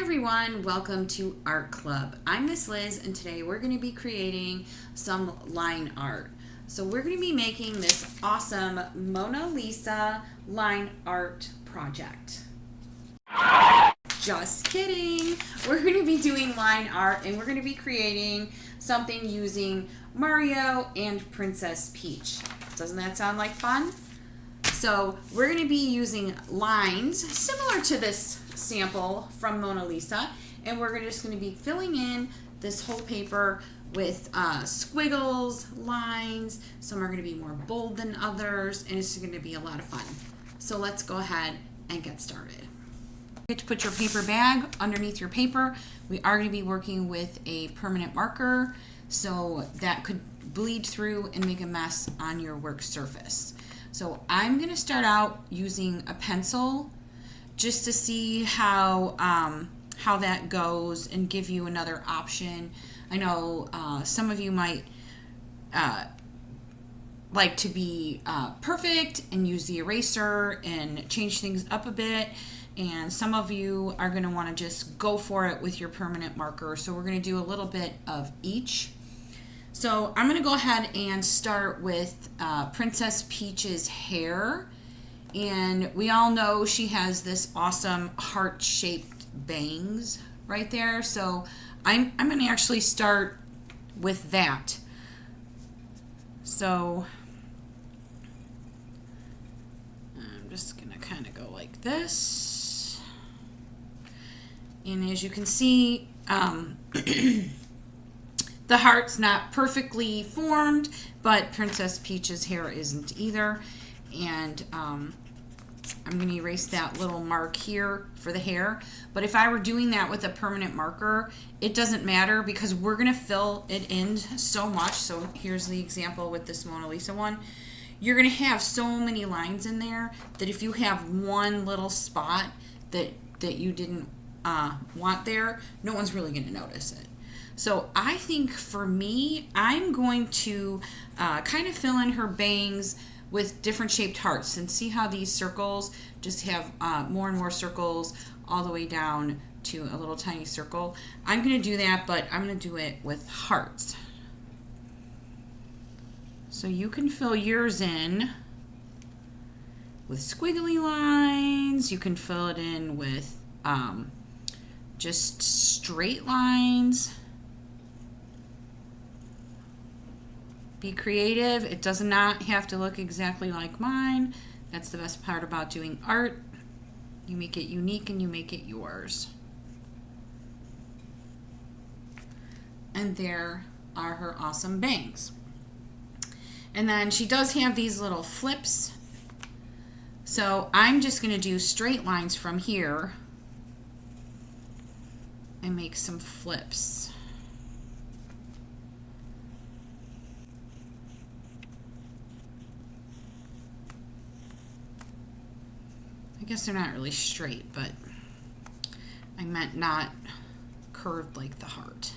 everyone, welcome to Art Club. I'm Miss Liz and today we're going to be creating some line art. So we're going to be making this awesome Mona Lisa line art project. Just kidding! We're going to be doing line art and we're going to be creating something using Mario and Princess Peach. Doesn't that sound like fun? So we're going to be using lines similar to this sample from Mona Lisa, and we're just going to be filling in this whole paper with squiggles, lines. Some are going to be more bold than others, and it's going to be a lot of fun. So let's go ahead and get started. You get to put your paper bag underneath your paper. We are going to be working with a permanent marker, so that could bleed through and make a mess on your work surface. So I'm going to start out using a pencil just to see how that goes and give you another option. I know some of you might like to be perfect and use the eraser and change things up a bit, and some of you are going to want to just go for it with your permanent marker. So we're going to do a little bit of each. So I'm going to go ahead and start with Princess Peach's hair. And we all know she has this awesome heart-shaped bangs right there. So I'm going to actually start with that. So I'm just going to kind of go like this. And as you can see, the heart's not perfectly formed, but Princess Peach's hair isn't either. And I'm going to erase that little mark here for the hair. But if I were doing that with a permanent marker, it doesn't matter because we're going to fill it in so much. So here's the example with this Mona Lisa one. You're going to have so many lines in there that if you have one little spot that you didn't want there, no one's really going to notice it. So I think for me, I'm going to kind of fill in her bangs with different shaped hearts, and see how these circles just have more and more circles all the way down to a little tiny circle. I'm going to do that, but I'm going to do it with hearts. So you can fill yours in with squiggly lines. You can fill it in with just straight lines. Be creative. It does not have to look exactly like mine. That's the best part about doing art. You make it unique and you make it yours. And there are her awesome bangs. And then she does have these little flips. So I'm just going to do straight lines from here and make some flips. I guess they're not really straight, but I meant not curved like the heart.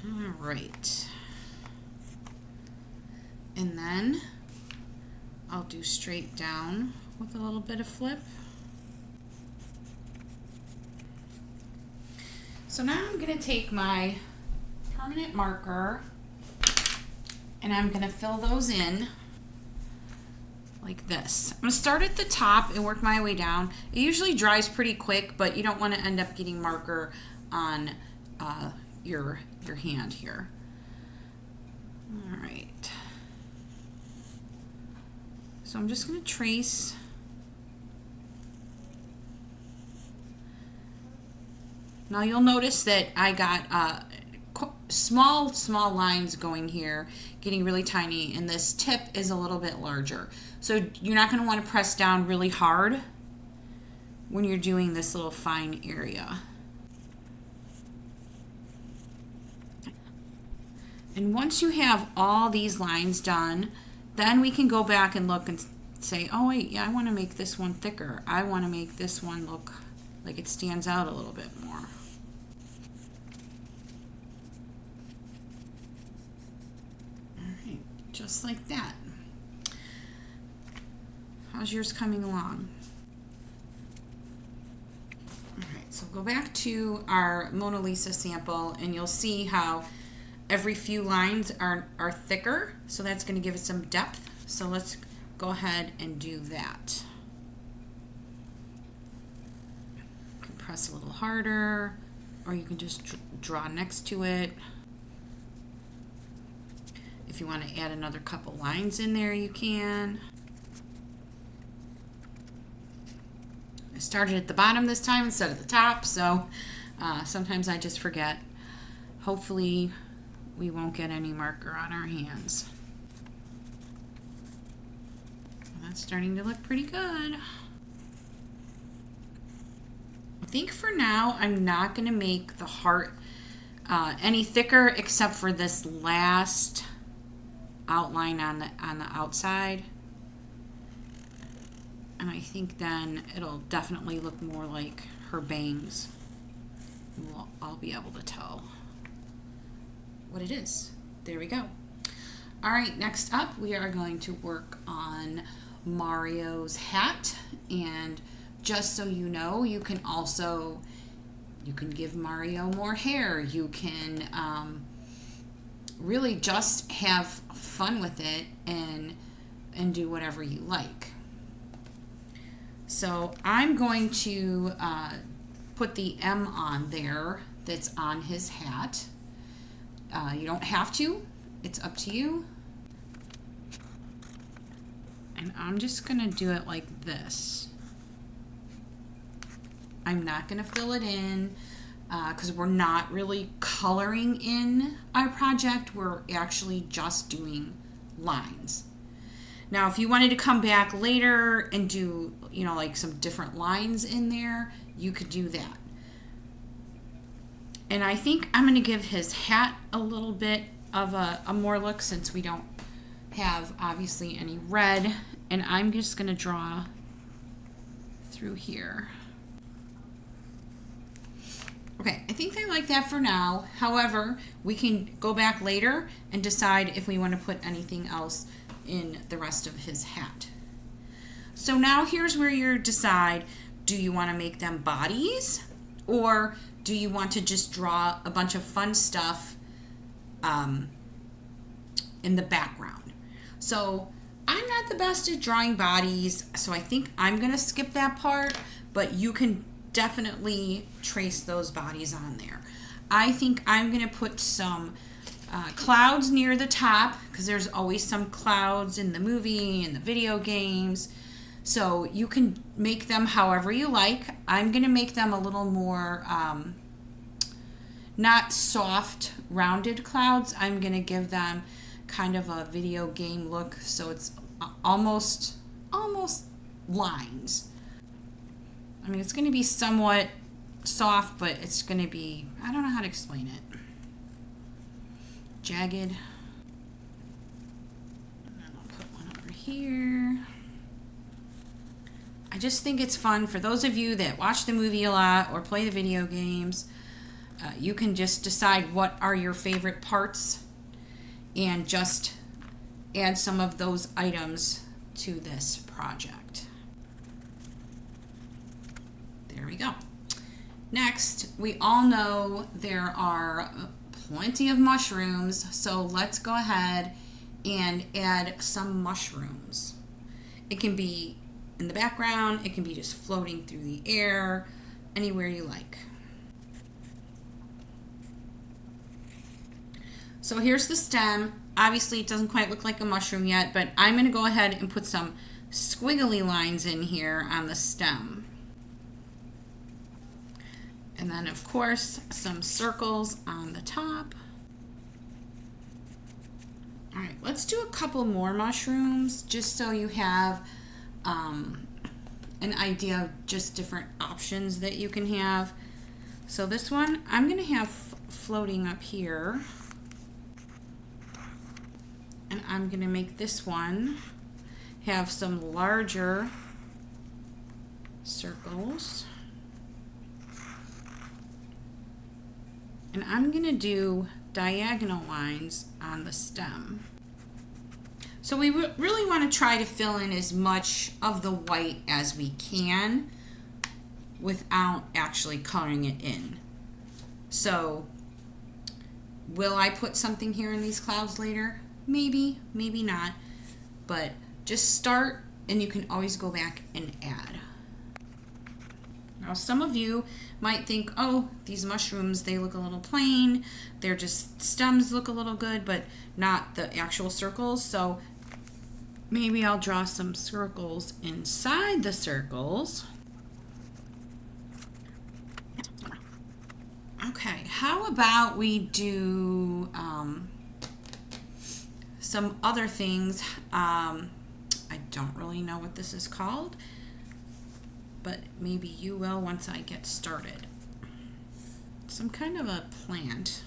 All right. And then I'll do straight down with a little bit of flip. So now I'm going to take my permanent marker and I'm going to fill those in like this. I'm going to start at the top and work my way down. It usually dries pretty quick, but you don't want to end up getting marker on your hand here. All right. So I'm just going to trace. Now you'll notice that I got small lines going here, getting really tiny, and this tip is a little bit larger. So you're not going to want to press down really hard when you're doing this little fine area. And once you have all these lines done, then we can go back and look and say, oh wait, yeah, I want to make this one thicker. I want to make this one look like it stands out a little bit more. Just like that. How's yours coming along? go back to our Mona Lisa sample and you'll see how every few lines are thicker. So that's going to give it some depth. So let's go ahead and do that. You can press a little harder, or you can just draw next to it. If you want to add another couple lines in there, you can. I started at the bottom this time instead of the top, so sometimes I just forget. Hopefully we won't get any marker on our hands. That's starting to look pretty good. I think for now I'm not going to make the heart any thicker except for this last outline on the outside. And I think then it'll definitely look more like her bangs. I'll be able to tell what it is. There we go. All right, next up we are going to work on Mario's hat. And just so you know, you can give Mario more hair. You can really just have fun with it and do whatever you like. So I'm going to put the M on there that's on his hat. You don't have to, it's up to you. And I'm just gonna do it like this. I'm not gonna fill it in because we're not really coloring in our project. We're actually just doing lines. Now, if you wanted to come back later and do, you know, like some different lines in there, you could do that. And I think I'm going to give his hat a little bit of a more look since we don't have obviously any red. And I'm just going to draw through here. Okay, I think I like that for now. However, we can go back later and decide if we want to put anything else in the rest of his hat. So now here's where you decide, do you want to make them bodies, or do you want to just draw a bunch of fun stuff in the background? So I'm not the best at drawing bodies, so I think I'm going to skip that part, but you can definitely trace those bodies on there. I think I'm going to put some clouds near the top because there's always some clouds in the movie and the video games. So you can make them however you like. I'm going to make them a little more not soft rounded clouds. I'm going to give them kind of a video game look, so it's almost lines. I mean, it's going to be somewhat soft, but it's going to be, I don't know how to explain it. Jagged. And then I'll put one over here. I just think it's fun for those of you that watch the movie a lot or play the video games. You can just decide what are your favorite parts and just add some of those items to this project. There we go. Next, we all know there are plenty of mushrooms, so let's go ahead and add some mushrooms. It can be in the background, it can be just floating through the air, anywhere you like. So here's the stem. Obviously it doesn't quite look like a mushroom yet, but I'm going to go ahead and put some squiggly lines in here on the stem. And then of course some circles on the top. All right, let's do a couple more mushrooms just so you have an idea of just different options that you can have. So this one I'm going to have floating up here. And I'm going to make this one have some larger circles. And I'm going to do diagonal lines on the stem. So we really want to try to fill in as much of the white as we can without actually coloring it in. So will I put something here in these clouds later? Maybe, maybe not. But just start, and you can always go back and add. Now some of you might think, oh, these mushrooms, they look a little plain. They're just stems look a little good, but not the actual circles. So maybe I'll draw some circles inside the circles. Okay, how about we do some other things. I don't really know what this is called, but maybe you will once I get started. Some kind of a plant.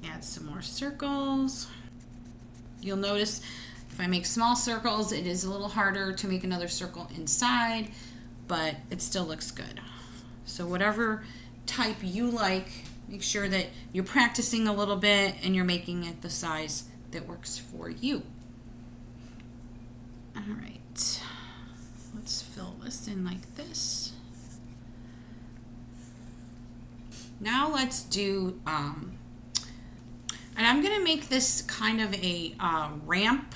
Add some more circles. You'll notice if I make small circles, it is a little harder to make another circle inside, but it still looks good. So whatever type you like, make sure that you're practicing a little bit and you're making it the size that works for you. All right, let's fill this in like this. Now let's do, and I'm gonna make this kind of a ramp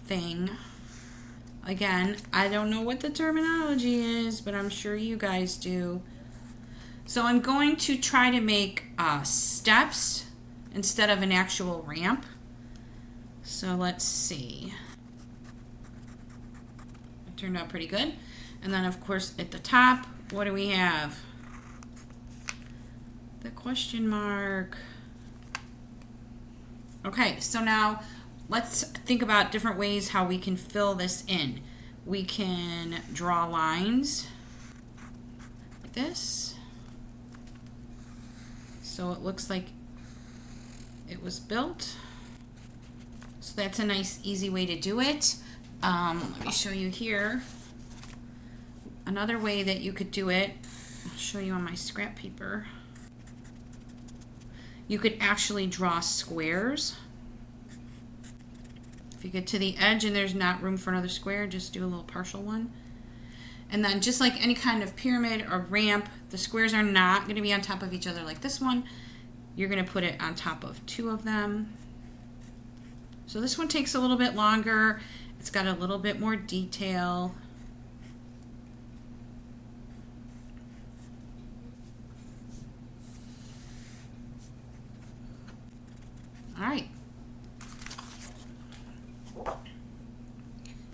thing. Again, I don't know what the terminology is, but I'm sure you guys do. So I'm going to try to make steps instead of an actual ramp. So let's see. It turned out pretty good. And then of course at the top, what do we have? The question mark. Okay, so now let's think about different ways how we can fill this in. We can draw lines like this. So it looks like it was built. So that's a nice, easy way to do it. Let me show you here. Another way that you could do it, I'll show you on my scrap paper. You could actually draw squares. If you get to the edge and there's not room for another square, just do a little partial one. And then just like any kind of pyramid or ramp, the squares are not going to be on top of each other like this one. You're going to put it on top of two of them. So this one takes a little bit longer. It's got a little bit more detail. All right.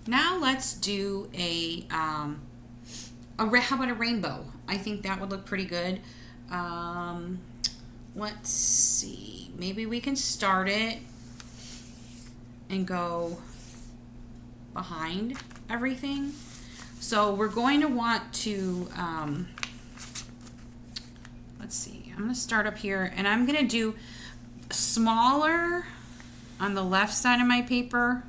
Now let's do how about a rainbow? I think that would look pretty good. Let's see. Maybe we can start it and go behind everything. So we're going to want to, let's see. I'm going to start up here and I'm going to do smaller on the left side of my paper.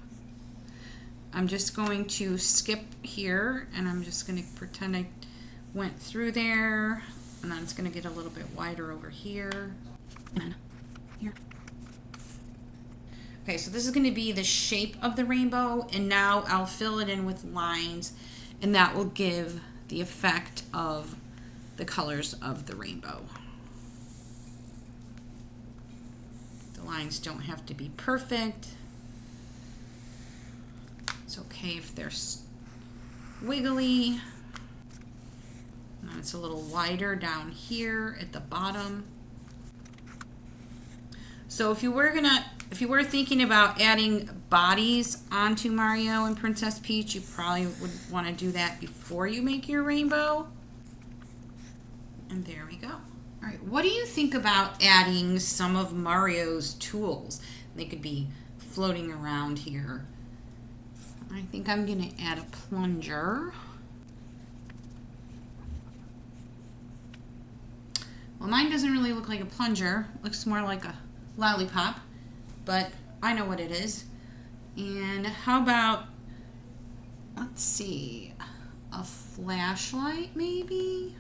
I'm just going to skip here and I'm just going to pretend I went through there, and then it's going to get a little bit wider over here and then here. Okay, so this is going to be the shape of the rainbow, and now I'll fill it in with lines, and that will give the effect of the colors of the rainbow. The lines don't have to be perfect. It's okay if they're wiggly. Now it's a little wider down here at the bottom. So if you were thinking about adding bodies onto Mario and Princess Peach, you probably would want to do that before you make your rainbow. And there we go. All right, what do you think about adding some of Mario's tools? They could be floating around here. I think I'm going to add a plunger. Well, mine doesn't really look like a plunger. It looks more like a lollipop, but I know what it is. And how about, let's see, a flashlight maybe?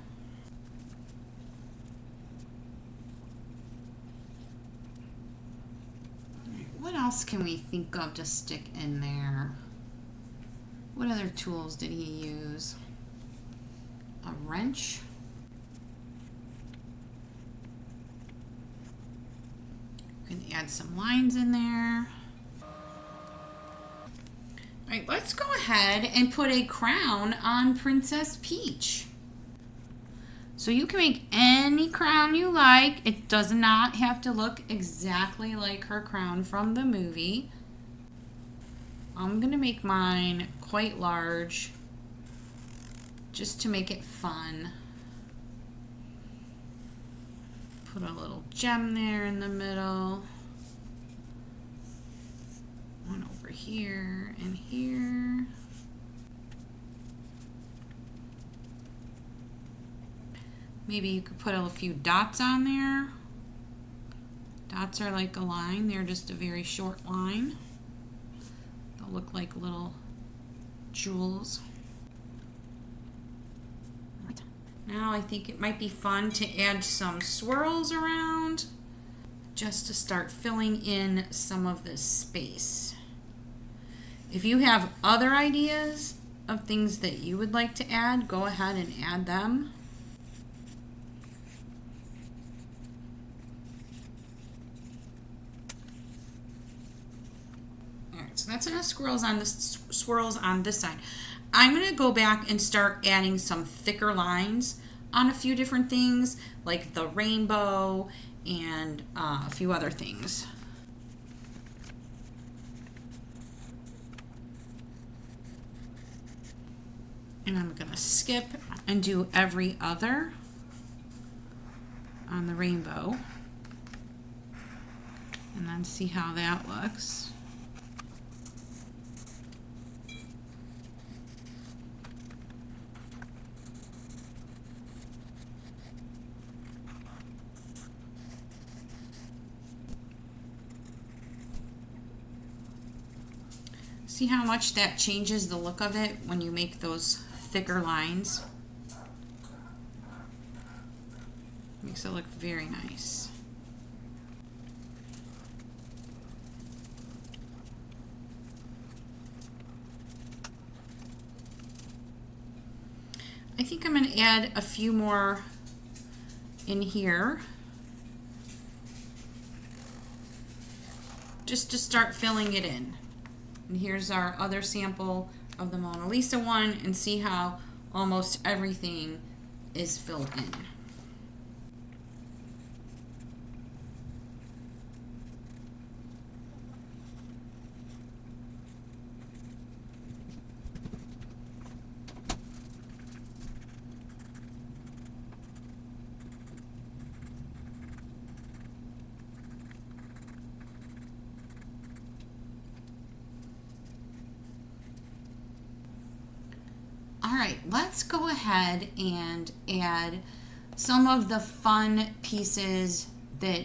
All right, what else can we think of to stick in there? What other tools did he use? A wrench? We can add some lines in there. All right, let's go ahead and put a crown on Princess Peach. So you can make any crown you like. It does not have to look exactly like her crown from the movie. I'm gonna make mine quite large just to make it fun. Put a little gem there in the middle. One over here and here. Maybe you could put a few dots on there. Dots are like a line. They're just a very short line. They'll look like little jewels. Now I think it might be fun to add some swirls around just to start filling in some of this space. If you have other ideas of things that you would like to add, go ahead and add them. So that's enough swirls on this side. I'm going to go back and start adding some thicker lines on a few different things, like the rainbow and a few other things. And I'm going to skip and do every other on the rainbow. And then see how that looks. See how much that changes the look of it when you make those thicker lines? Makes it look very nice. I think I'm going to add a few more in here just to start filling it in. And here's our other sample of the Mona Lisa one, and see how almost everything is filled in. All right, let's go ahead and add some of the fun pieces that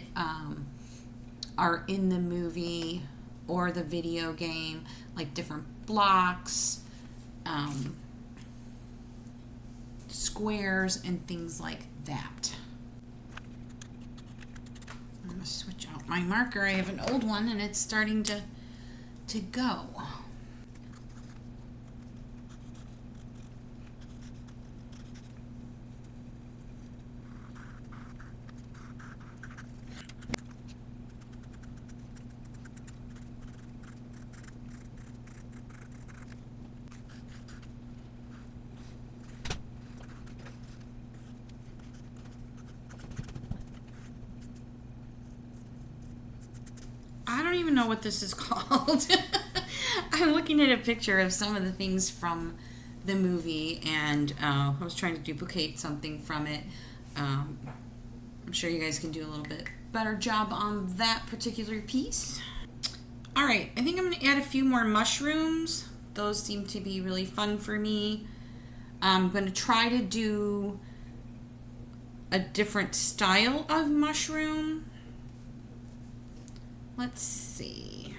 are in the movie or the video game, like different blocks, squares, and things like that. I'm gonna switch out my marker. I have an old one and it's starting to go. I don't even know what this is called. I'm looking at a picture of some of the things from the movie, and I was trying to duplicate something from it. I'm sure you guys can do a little bit better job on that particular piece. All right, I think I'm going to add a few more mushrooms. Those seem to be really fun for me. I'm going to try to do a different style of mushroom. Let's see.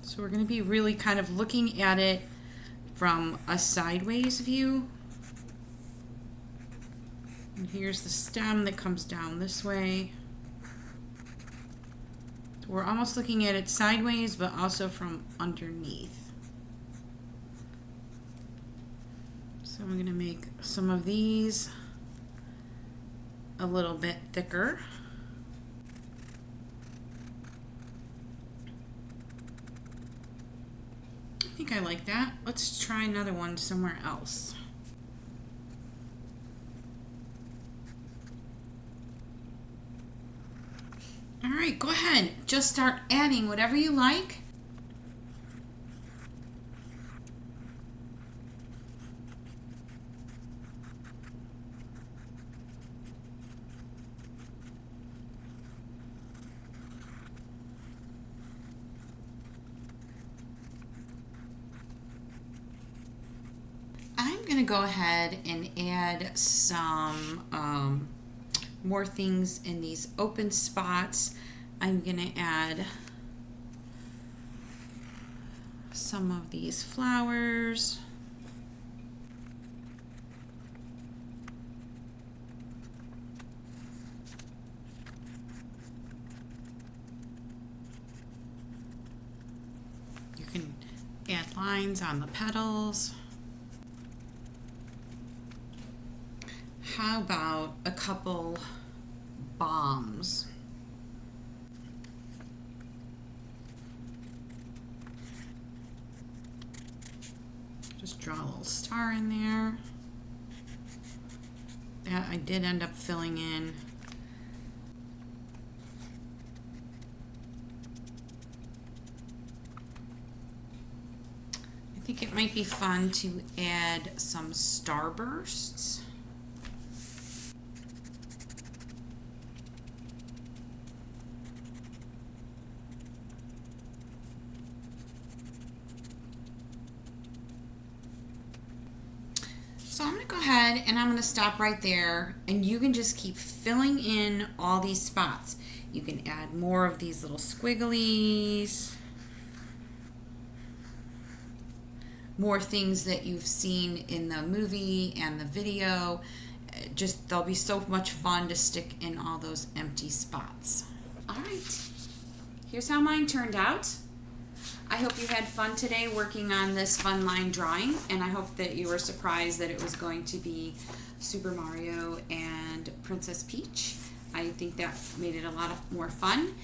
So we're going to be really kind of looking at it from a sideways view. And here's the stem that comes down this way. We're almost looking at it sideways, but also from underneath. So I'm going to make some of these a little bit thicker. I think I like that. Let's try another one somewhere else. All right, go ahead. Just start adding whatever you like. I'm going to go ahead and add some more things in these open spots. I'm going to add some of these flowers. You can add lines on the petals. How about a couple bombs? Just draw a little star in there. That I did end up filling in. I think it might be fun to add some starbursts. So I'm going to go ahead and I'm going to stop right there, and you can just keep filling in all these spots. You can add more of these little squigglies, more things that you've seen in the movie and the video. Just, they'll be so much fun to stick in all those empty spots. All right, here's how mine turned out. I hope you had fun today working on this fun line drawing, and I hope that you were surprised that it was going to be Super Mario and Princess Peach. I think that made it a lot more fun.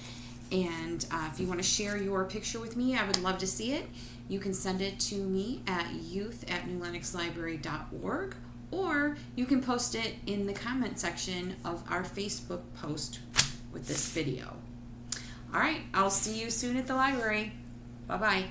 And if you want to share your picture with me, I would love to see it. You can send it to me at youth@newlenoxlibrary.org, or you can post it in the comment section of our Facebook post with this video. All right, I'll see you soon at the library. Bye-bye.